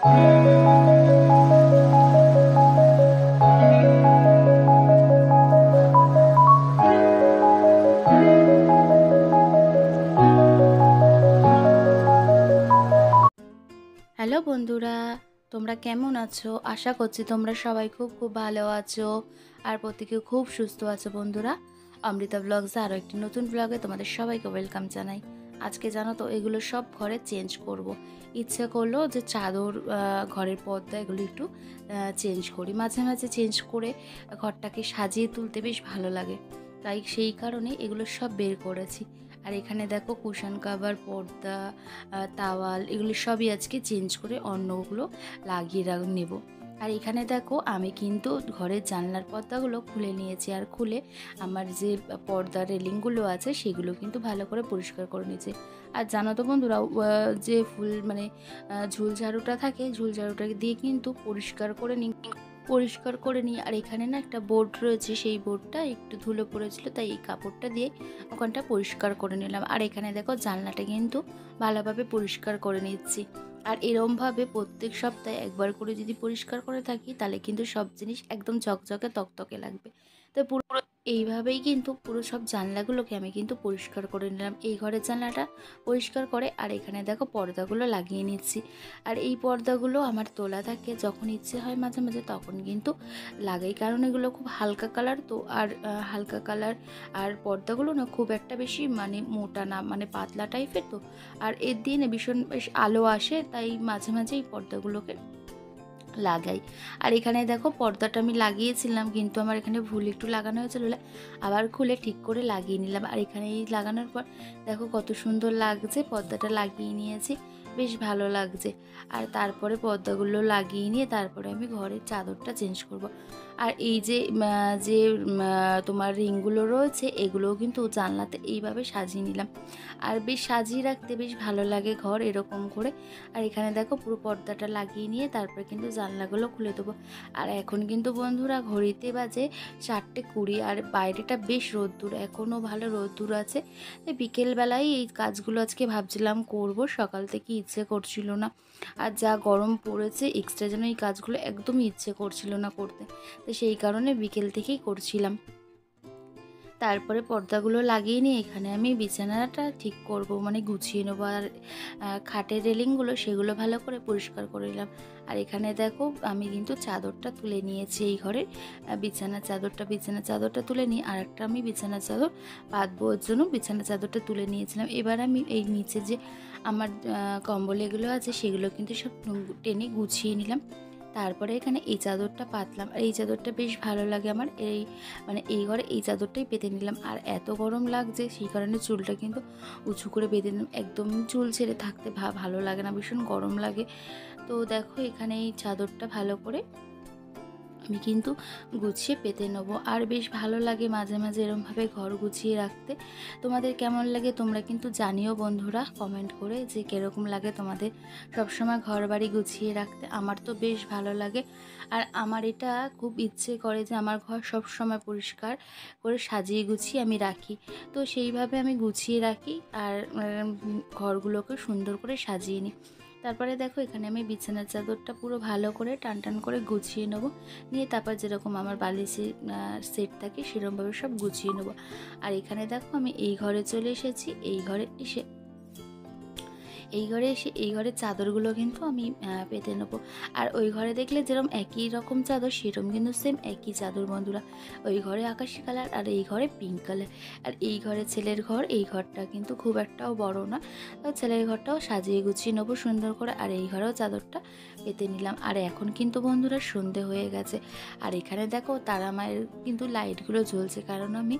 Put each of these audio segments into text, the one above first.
Hello বন্ধুরা, তোমরা কেমন আছো? আশা করছি তোমরা সবাই খুব খুব ভালো আছো আর প্রত্যেকে খুব সুস্থ আছো। বন্ধুরা, অমৃতা ব্লগসে আরও একটি নতুন ব্লগে তোমাদের সবাইকে ওয়েলকাম জানাই। আজকে জানো তো এগুলো সব ঘরে চেঞ্জ করব। ইচ্ছে করলো যে চাদর, ঘরের পর্দা এগুলো একটু চেঞ্জ করি। মাঝে মাঝে চেঞ্জ করে ঘরটাকে সাজিয়ে তুলতে বেশ ভালো লাগে, তাই সেই কারণে এগুলো সব বের করেছি। আর এখানে দেখো কুশন কাভার, পর্দা, তাওয়াল এগুলো সবই আজকে চেঞ্জ করে অন্যগুলো লাগিয়ে নেব। আর এখানে দেখো আমি কিন্তু ঘরের জানলার পর্দাগুলো খুলে নিয়েছি, আর খুলে আমার যে পর্দা রেলিংগুলো আছে সেগুলো কিন্তু ভালো করে পরিষ্কার করে নিয়েছি। আর জানো তো বন্ধুরা, যে ফুল মানে ঝুল ঝাড়ুটা থাকে, ঝুল ঝাড়ুটাকে দিয়ে কিন্তু পরিষ্কার করে নিই। আর এখানে না একটা বোর্ড রয়েছে, সেই বোর্ডটা একটু ধুলো পড়েছিল, তাই এই কাপড়টা দিয়ে ওখানটা পরিষ্কার করে নিলাম। আর এখানে দেখো জানলাটা কিন্তু ভালোভাবে পরিষ্কার করে নিচ্ছি। আর এরমভাবে প্রত্যেক সপ্তাহে একবার করে যদি পরিষ্কার করে থাকি তাহলে কিন্তু সব জিনিস একদম ঝকঝকে তকতকে লাগবে। তো পুরো এইভাবেই কিন্তু পুরো সব জানলাগুলোকে আমি কিন্তু পরিষ্কার করে নিলাম। এই ঘরের জানলাটা পরিষ্কার করে আর এখানে দেখো পর্দাগুলো লাগিয়ে নিচ্ছি। আর এই পর্দাগুলো আমার তোলা থাকে, যখন ইচ্ছে হয় মাঝে মাঝে তখন কিন্তু লাগাই, কারণ এগুলো খুব হালকা কালার তো। আর হালকা কালার আর পর্দাগুলো না খুব একটা বেশি মানে মোটা না, মানে পাতলা টাইপের তো। আর এর দিয়ে না ভীষণ বেশ আলো আসে, তাই মাঝে মাঝে এই পর্দাগুলোকে লাগাই। আর এখানে দেখো পর্দাটা আমি লাগিয়েছিলাম, কিন্তু আমার এখানে ভুল একটু লাগানো হয়েছিল বলে আবার খুলে ঠিক করে লাগিয়ে নিলাম। আর এখানে এই লাগানোর পর দেখো কত সুন্দর লাগছে, পর্দাটা লাগিয়ে নিয়েছি, বেশ ভালো লাগছে। আর তারপরে পর্দাগুলো লাগিয়ে নিয়ে তারপরে আমি ঘরের চাদরটা চেঞ্জ করব। আর এই যে তোমার রিংগুলো রয়েছে এগুলোও কিন্তু জানলাতে এইভাবে সাজিয়ে নিলাম। আর বেশ সাজিয়ে রাখতে বেশ ভালো লাগে ঘর এরকম করে। আর এখানে দেখো পুরো পর্দাটা লাগিয়ে নিয়ে তারপরে কিন্তু জানলাগুলো খুলে দেবো। আর এখন কিন্তু বন্ধুরা ঘড়িতে বাজে 4:20, আর বাইরেটা বেশ রোদ্দুর, এখনও ভালো রোদ্দুর আছে। বিকেলবেলায় এই কাজগুলো আজকে ভাবছিলাম করব, সকাল থেকে ইচ্ছে করছিল না। আর যা গরম পড়েছে এক্সট্রা যেন এই কাজগুলো একদমই ইচ্ছে করছিল না করতে, তো সেই কারণে বিকেল থেকেই করছিলাম। তারপরে পর্দাগুলো লাগিয়ে নিয়ে এখানে আমি বিছানাটা ঠিক করব, মানে গুছিয়ে নেবো। আর খাটের রেলিংগুলো সেগুলো ভালো করে পরিষ্কার করে নিলাম। আর এখানে দেখো আমি কিন্তু চাদরটা তুলে নিয়েছি, এই ঘরের বিছানার চাদরটা তুলে নিয়ে আর একটা আমি বিছানার চাদর পাতবো, ওর জন্য বিছানার চাদরটা তুলে নিয়েছিলাম। এবার আমি এই নিচে যে আমার কম্বল এগুলো আছে সেগুলো কিন্তু সব টেনে গুছিয়ে নিলাম। তারপরে এখানে এই চাদরটা পাতলাম, আর এই চাদরটা বেশ ভালো লাগে আমার, এই ঘরে এই চাদরটাই পেতে নিলাম। আর এত গরম লাগছে সেই কারণে চুলটা কিন্তু উঁচু করে বেঁধে নিলাম, একদম চুল ছেড়ে থাকতে ভালো লাগে না, ভীষণ গরম লাগে। তো দেখো এখানে এই চাদরটা ভালো করে আমি কিন্তু গুছিয়ে পেতে নেবো। আর বেশ ভালো লাগে মাঝে মাঝে এরমভাবে ঘর গুছিয়ে রাখতে। তোমাদের কেমন লাগে তোমরা কিন্তু জানিও বন্ধুরা কমেন্ট করে, যে কীরকম লাগে তোমাদের সবসময় ঘর বাড়ি গুছিয়ে রাখতে। আমার তো বেশ ভালো লাগে, আর আমার এটা খুব ইচ্ছে করে যে আমার ঘর সবসময় পরিষ্কার করে সাজিয়ে গুছিয়ে আমি রাখি। তো সেইভাবে আমি গুছিয়ে রাখি আর ঘরগুলোকে সুন্দর করে সাজিয়ে নিই। তারপরে দেখো এখানে আমি বিছানার চাদরটা পুরো ভালো করে টান করে গুছিয়ে নেবো, নিয়ে তারপর যেরকম আমার বালিশের সেট থাকে সেরকমভাবে সব গুছিয়ে নেবো। আর এখানে দেখো আমি এই ঘরে চলে এসেছি। এই ঘরের চাদরগুলো কিন্তু আমি পেতে নেবো। আর ওই ঘরে দেখলে যেরকম একই রকম চাদর, সেরকম কিন্তু সেম একই চাদর বন্ধুরা। ওই ঘরে আকাশি কালার আর এই ঘরে পিঙ্ক কালার। আর এই ঘরে ছেলের ঘর, এই ঘরটা কিন্তু খুব একটাও বড় না, তো ছেলের ঘরটাও সাজিয়ে গুছিয়ে নেবো সুন্দর করে। আর এই ঘরেও চাদরটা পেতে নিলাম। আর এখন কিন্তু বন্ধুরা সন্ধে হয়ে গেছে। আর এখানে দেখো তারা মায়ের কিন্তু লাইটগুলো জ্বলছে, কারণ আমি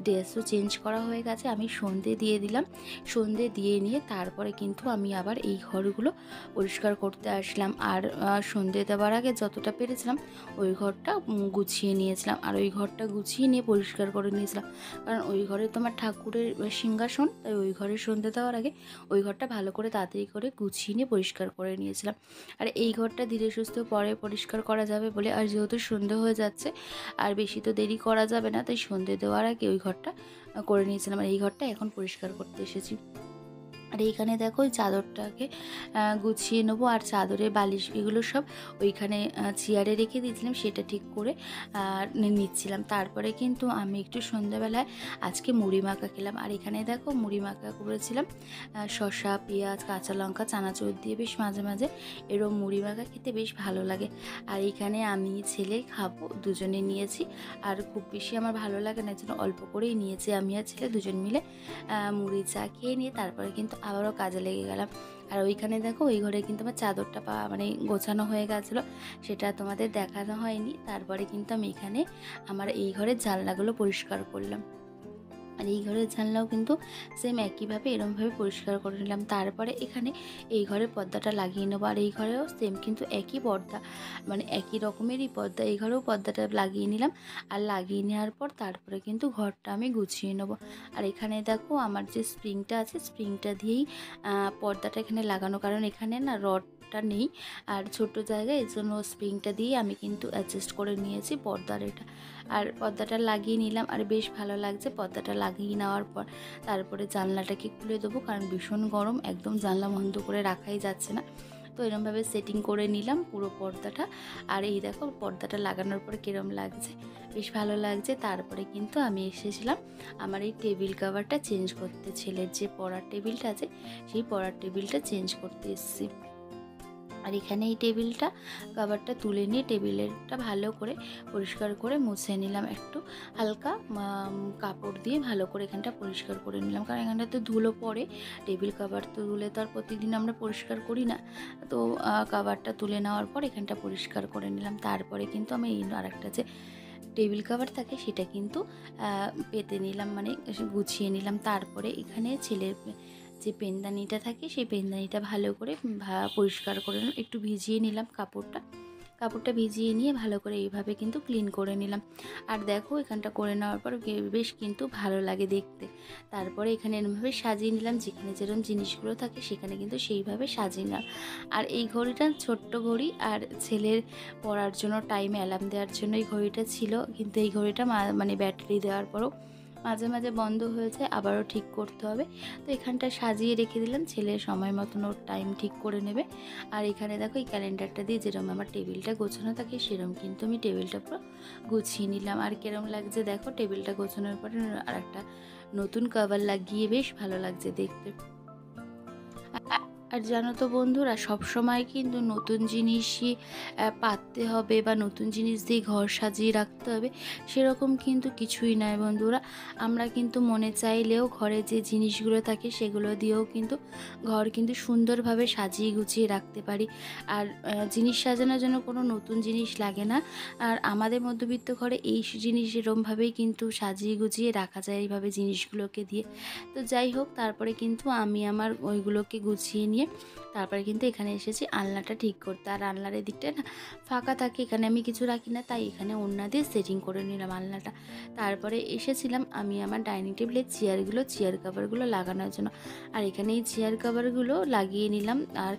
ড্রেসও চেঞ্জ করা হয়ে গেছে, আমি সন্ধে দিয়ে দিলাম। সন্ধে দিয়ে নিয়ে তারপরে কিন্তু আমি আবার এই ঘরগুলো পরিষ্কার করতে আসলাম। আর সন্ধে দেওয়ার আগে যতটা পেরেছিলাম ওই ঘরটা গুছিয়ে নিয়েছিলাম, আর ওই ঘরটা গুছিয়ে নিয়ে পরিষ্কার করে নিয়েছিলাম, কারণ ওই ঘরে তোমার ঠাকুরের সিংহাসন, তাই ওই ঘরে সন্ধে দেওয়ার আগে ওই ঘরটা ভালো করে তাড়াতাড়ি করে গুছিয়ে নিয়ে পরিষ্কার করে নিয়েছিলাম। আর এই ঘরটা ধীরে সুস্থ পরে পরিষ্কার করা যাবে বলে, আর যেহেতু সন্ধে হয়ে যাচ্ছে আর বেশি তো দেরি করা যাবে না, তাই সন্ধে দেওয়ার আগে ওই ঘরটা করে নিয়েছিলাম। আর এই ঘরটা এখন পরিষ্কার করতে এসেছি। আর এইখানে দেখো ওই চাদরটাকে গুছিয়ে নেবো, আর চাদরের বালিশ এগুলো সব ওইখানে চেয়ারে রেখে দিয়েছিলাম, সেটা ঠিক করে নিচ্ছিলাম। তারপরে কিন্তু আমি একটু সন্ধ্যাবেলায় আজকে মুড়ি মাখা খেলাম। আর এখানে দেখো মুড়ি মাখা করেছিলাম শসা, পেঁয়াজ, কাঁচা লঙ্কা, চানাচুর দিয়ে। বেশ মাঝে মাঝে এরকম মুড়ি মাখা খেতে বেশ ভালো লাগে। আর এখানে আমি ছেলে খাবো, দুজনে নিয়েছি। আর খুব বেশি আমার ভালো লাগে না, জন্য অল্প করেই নিয়েছি। আমি আর ছেলে দুজন মিলে মুড়ি চা খেয়ে নিয়ে তারপরে কিন্তু আবারও কাজে লেগে গেলাম। আর ওইখানে দেখো ওই ঘরে কিন্তু আমার চাদরটা মানে গোছানো হয়ে গেছিলো, সেটা তোমাদের দেখানো হয়নি। তারপরে কিন্তু আমি এখানে আমার এই ঘরের জানলাগুলো পরিষ্কার করলাম। আর এই ঘরের জানলাও কিন্তু সেম একইভাবে এরমভাবে পরিষ্কার করে নিলাম। তারপরে এখানে এই ঘরের পর্দাটা লাগিয়ে নেবো। আর এই ঘরেও সেম কিন্তু একই পর্দা, মানে একই রকমেরই পর্দা, এই ঘরেও পর্দাটা লাগিয়ে নিলাম। আর লাগিয়ে নেওয়ার পর তারপরে কিন্তু ঘরটা আমি গুছিয়ে নেবো। আর এখানে দেখো আমার যে স্প্রিংটা আছে, স্প্রিংটা দিয়েই পর্দাটা এখানে লাগানো, কারণ এখানে না রডটা নেই আর ছোট জায়গায়, এর জন্য স্প্রিংটা দিয়ে আমি কিন্তু অ্যাডজাস্ট করে নিয়েছি পর্দার এটা। আর পর্দাটা লাগিয়ে নিলাম, আর বেশ ভালো লাগছে। পর্দাটা লাগিয়ে নেওয়ার পর তারপরে জানলাটাকে খুলে দেবো, কারণ ভীষণ গরম, একদম জানলা বন্ধ করে রাখাই যাচ্ছে না। তো এরমভাবে সেটিং করে নিলাম পুরো পর্দাটা। আর এই দেখো পর্দাটা লাগানোর পর কীরম লাগছে, বেশ ভালো লাগছে। তারপরে কিন্তু আমি এসেছিলাম আমার এই টেবিল কভারটা চেঞ্জ করতে, ছেলের যে পড়ার টেবিলটা আছে সেই পড়ার টেবিলটা চেঞ্জ করতে এসেছি। আর এখানে এই টেবিলটা কভারটা তুলে নিয়ে টেবিলেরটা ভালো করে পরিষ্কার করে মুছে নিলাম, একটু হালকা কাপড় দিয়ে ভালো করে এখানটা পরিষ্কার করে নিলাম, কারণ এখানটাতে ধুলো পড়ে। টেবিল কভার তো ধুলে তো আর প্রতিদিন আমরা পরিষ্কার করি না, তো কভারটা তুলে নেওয়ার পর এখানটা পরিষ্কার করে নিলাম। তারপরে কিন্তু আমি এই আরেকটা যে টেবিল কভার থাকে সেটা কিন্তু পেতে নিলাম, মানে গুছিয়ে নিলাম। তারপরে এখানে ছেলের যে পেনদানিটা থাকে সেই পেনদানিটা ভালো করে পরিষ্কার করে নিলাম, একটু ভিজিয়ে নিলাম কাপড়টা ভিজিয়ে নিয়ে ভালো করে এইভাবে কিন্তু ক্লিন করে নিলাম। আর দেখো এখানটা করে নেওয়ার পর বেশ কিন্তু ভালো লাগে দেখতে। তারপরে এখানে এরমভাবে সাজিয়ে নিলাম, যেখানে যেরকম জিনিসগুলো থাকে সেখানে কিন্তু সেইভাবে সাজিয়ে নিলাম। আর এই ঘড়িটা ছোট্ট ঘড়ি, আর ছেলের পড়ার জন্য টাইম অ্যালার্ম দেওয়ার জন্য এই ঘড়িটা ছিল, কিন্তু এই ঘড়িটা মানে ব্যাটারি দেওয়ার পরও মাঝে মাঝে বন্ধ হয়ে যায়, আবারও ঠিক করতে হবে। তো এখানটা সাজিয়ে রেখে দিলাম, ছেলে সময় মতন ওর টাইম ঠিক করে নেবে। আর এখানে দেখো এই ক্যালেন্ডারটা দিয়ে যেরকম আমার টেবিলটা গোছানো থাকে সেরকম কিন্তু আমি টেবিলটা পুরো গুছিয়ে নিলাম। আর কিরম লাগছে দেখো টেবিলটা গোছানোর পরে আর একটা নতুন কভার লাগিয়ে বেশ ভালো লাগছে দেখতে। আর জানো তো বন্ধুরা, সব সময় কিন্তু নতুন জিনিসই পাততে হবে বা নতুন জিনিস দিয়ে ঘর সাজিয়ে রাখতে হবে সেরকম কিন্তু কিছুই নয় বন্ধুরা। আমরা কিন্তু মনে চাইলেও ঘরে যে জিনিসগুলো থাকে সেগুলো দিয়েও কিন্তু ঘর কিন্তু সুন্দরভাবে সাজিয়ে গুছিয়ে রাখতে পারি। আর জিনিস সাজানোর জন্য কোনো নতুন জিনিস লাগে না। আর আমাদের মধ্যবিত্ত ঘরে এই জিনিস এরমভাবেই কিন্তু সাজিয়ে গুছিয়ে রাখা যায় এইভাবে জিনিসগুলোকে দিয়ে। তো যাই হোক, তারপরে কিন্তু আমি আমার ওইগুলোকে গুছিয়ে নিয়ে তারপরে কিন্তু এখানে এসেছি আলনাটা ঠিক করতে। আর আলনার দিকটা না ফাঁকা থাকে, এখানে আমি কিছু রাখি না, তাই এখানে ওড়না দিয়ে সেটিং করে নিলাম আলনাটা। তারপরে এসেছিলাম আমি আমার ডাইনিং টেবিলের চেয়ার কভারগুলো লাগানোর জন্য। আর এখানে এই চেয়ার কভারগুলো লাগিয়ে নিলাম। আর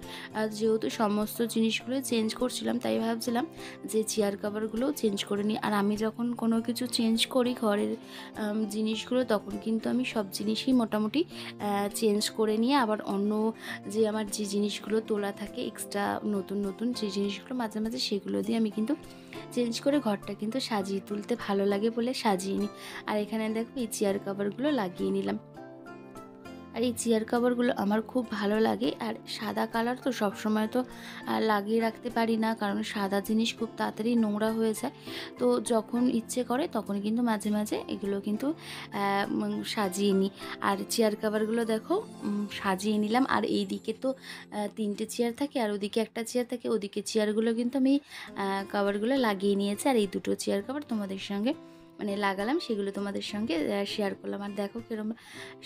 যেহেতু সমস্ত জিনিসগুলো চেঞ্জ করছিলাম তাই ভাবছিলাম যে চেয়ার কভারগুলোও চেঞ্জ করে নিই। আর আমি যখন কোনো কিছু চেঞ্জ করি ঘরের জিনিসগুলো, তখন কিন্তু আমি সব জিনিসই মোটামুটি চেঞ্জ করে নিয়ে আবার অন্য যে আমার যে জিনিসগুলো তোলা থাকে এক্সট্রা নতুন নতুন যে জিনিসগুলো মাঝে মাঝে সেগুলো দিয়ে আমি কিন্তু চেঞ্জ করে ঘরটা কিন্তু সাজিয়ে তুলতে ভালো লাগে বলে সাজিয়ে নিই। আর এখানে দেখো এই চেয়ার কভারগুলো লাগিয়ে নিলাম। আর এই চেয়ার কভারগুলো আমার খুব ভালো লাগে। আর সাদা কালার তো সবসময় তো লাগিয়ে রাখতে পারি না, কারণ সাদা জিনিস খুব তাড়াতাড়ি নোংরা হয়ে যায়। তো যখন ইচ্ছে করে তখন কিন্তু মাঝে মাঝে এগুলো কিন্তু সাজিয়ে নিই। আর চেয়ার কভারগুলো দেখো সাজিয়ে নিলাম। আর এই দিকে তো 3টে চেয়ার থাকে আর ওদিকে একটা চেয়ার থাকে, ওদিকে চেয়ারগুলো কিন্তু আমি কভারগুলো লাগিয়ে নিয়েছি। আর এই 2টো চেয়ার কভার তোমাদের সঙ্গে মানে লাগালাম, সেগুলো তোমাদের সঙ্গে শেয়ার করলাম। আর দেখো কীরকম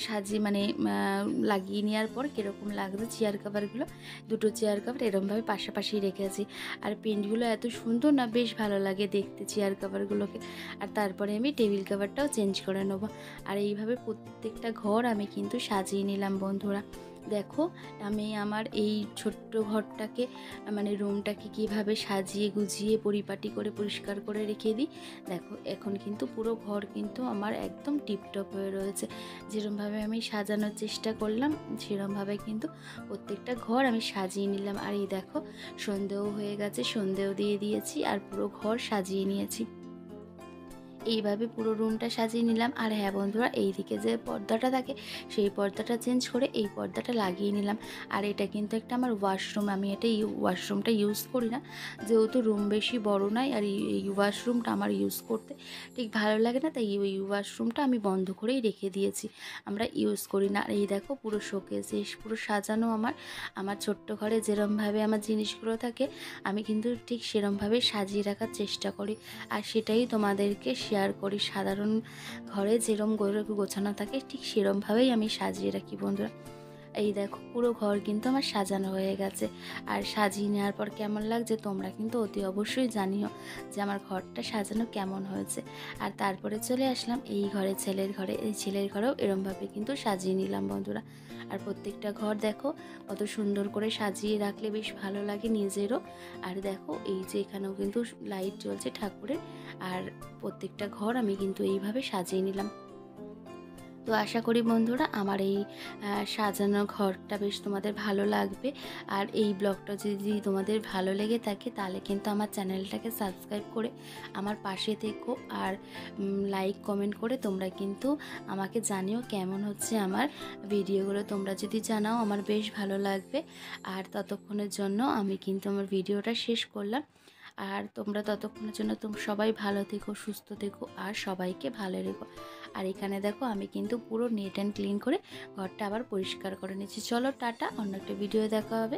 সাজিয়ে মানে লাগিয়ে নেওয়ার পর কীরকম লাগছে চেয়ার কভারগুলো। 2টো চেয়ার কভার এরকমভাবে পাশাপাশি রেখেছি। আর পেন্টগুলো এত সুন্দর না, বেশ ভালো লাগে দেখতে চেয়ার কভারগুলোকে। আর তারপরে আমি টেবিল কভারটাও চেঞ্জ করে নেবো। আর এইভাবে প্রত্যেকটা ঘর আমি কিন্তু সাজিয়ে নিলাম বন্ধুরা। দেখো আমি আমার এই ছোট্ট ঘরটাকে মানে রুমটাকে কিভাবে সাজিয়ে গুছিয়ে পরিপাটি করে পরিষ্কার করে রেখে দিই। দেখো এখন কিন্তু পুরো ঘর কিন্তু আমার একদম টিপটপ হয়ে রয়েছে। যেরমভাবে আমি সাজানোর চেষ্টা করলাম সেরমভাবে কিন্তু প্রত্যেকটা ঘর আমি সাজিয়ে নিলাম। আর এই দেখো সন্ধেও হয়ে গেছে, সন্ধেও দিয়ে দিয়েছি আর পুরো ঘর সাজিয়ে নিয়েছি। এইভাবে পুরো রুমটা সাজিয়ে নিলাম। আর হ্যাঁ বন্ধুরা, এইদিকে যে পর্দাটা থাকে সেই পর্দাটা চেঞ্জ করে এই পর্দাটা লাগিয়ে নিলাম। আর এটা কিন্তু একটা আমার ওয়াশরুম, আমি এটা ওয়াশরুমটা ইউজ করি না, যেহেতু রুম বেশি বড় নয়। আর এই ওয়াশরুমটা আমার ইউজ করতে ঠিক ভালো লাগে না, তাই এই ওয়াশরুমটা আমি বন্ধ করেই রেখে দিয়েছি, আমরা ইউজ করি না। আর এই দেখো পুরো শোকেস পুরো সাজানো আমার ছোট্ট ঘরে যেরমভাবে আমার জিনিসগুলো থাকে আমি কিন্তু ঠিক সেরমভাবে সাজিয়ে রাখার চেষ্টা করি। আর সেটাই তোমাদেরকে শেয়ার করি। সাধারণ ঘরে যেরম গোছানো থাকে ঠিক সেরমভাবেই আমি সাজিয়ে রাখি বন্ধুরা। এই দেখো পুরো ঘর কিন্তু আমার সাজানো হয়ে গেছে। আর সাজিয়ে নেওয়ার পর কেমন লাগছে তোমরা কিন্তু অতি অবশ্যই জানিও যে আমার ঘরটা সাজানো কেমন হয়েছে। আর তারপরে চলে আসলাম এই ঘরে, ছেলের ঘরে। এই ছেলের ঘরেও এরমভাবে কিন্তু সাজিয়ে নিলাম বন্ধুরা। আর প্রত্যেকটা ঘর দেখো কত সুন্দর করে সাজিয়ে রাখলে বেশ ভালো লাগে নিজেরও। আর দেখো এই যে এখানেও কিন্তু লাইট জ্বলছে ঠাকুরের। আর প্রত্যেকটা ঘর আমি কিন্তু এইভাবে সাজিয়ে নিলাম। তো আশা করি বন্ধুরা আমার এই সাজানো ঘরটা বেশ তোমাদের ভালো লাগবে। আর এই ব্লগটা যদি তোমাদের ভালো লেগে থাকে তাহলে কিন্তু আমার চ্যানেলটাকে সাবস্ক্রাইব করে আমার পাশে থেকো। আর লাইক কমেন্ট করে তোমরা কিন্তু আমাকে জানিও কেমন হচ্ছে আমার ভিডিওগুলো। তোমরা যদি জানাও আমার বেশ ভালো লাগবে। আর ততক্ষণের জন্য আমি কিন্তু আমার ভিডিওটা শেষ করলাম। আর তোমরা ততক্ষণের জন্য সবাই ভালো থেকো, সুস্থ থেকো আর সবাইকে ভালো রেখো। আর এখানে দেখো আমি কিন্তু পুরো নেট অ্যান্ড ক্লিন করে ঘরটা আবার পরিষ্কার করে নিচ্ছি। চলো টাটা, অন্য একটা ভিডিও দেখা হবে।